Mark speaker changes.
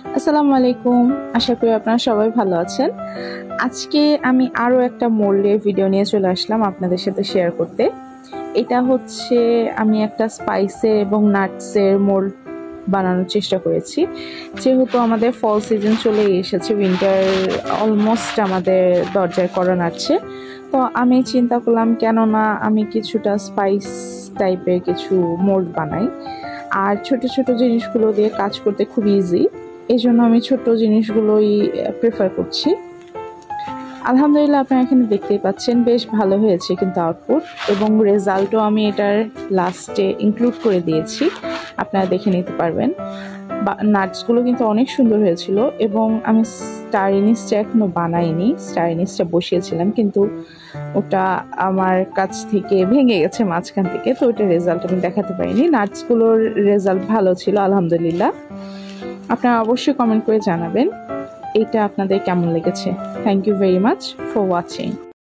Speaker 1: আসসালামু আলাইকুম। আশা করি আপনারা সবাই ভালো আছেন। আজকে আমি আরও একটা মোল্ডের ভিডিও নিয়ে চলে আসলাম আপনাদের সাথে শেয়ার করতে। এটা হচ্ছে আমি একটা স্পাইসের এবং নাটসের মোল্ড বানানোর চেষ্টা করেছি। যেহেতু আমাদের ফল সিজন চলে এসেছে, উইন্টার অলমোস্ট আমাদের দরজায় করা নাড়ছে, তো আমি চিন্তা করলাম কেন না আমি কিছুটা স্পাইস টাইপের কিছু মোল্ড বানাই। আর ছোট ছোট জিনিসগুলো দিয়ে কাজ করতে খুব ইজি, এই জন্য আমি ছোট্ট জিনিসগুলোই প্রেফার করছি। আলহামদুলিল্লাহ, আপনারা এখানে দেখতেই পাচ্ছেন বেশ ভালো হয়েছে কিন্তু আউটপুট, এবং রেজাল্টও আমি এটার লাস্টে ইনক্লুড করে দিয়েছি, আপনারা দেখে নিতে পারবেন। নাটসগুলো কিন্তু অনেক সুন্দর হয়েছিল, এবং আমি স্টার ইনিসটা এখনও বানাইনি। স্টার ইনিসটা বসিয়েছিলাম কিন্তু ওটা আমার কাছ থেকে ভেঙে গেছে মাঝখান থেকে, তো ওটার রেজাল্ট আমি দেখাতে পারিনি। নাটসগুলোর রেজাল্ট ভালো ছিল আলহামদুলিল্লাহ। আপনারা অবশ্যই কমেন্ট করে জানাবেন এটা আপনাদের কেমন লেগেছে। Thank you very much for watching.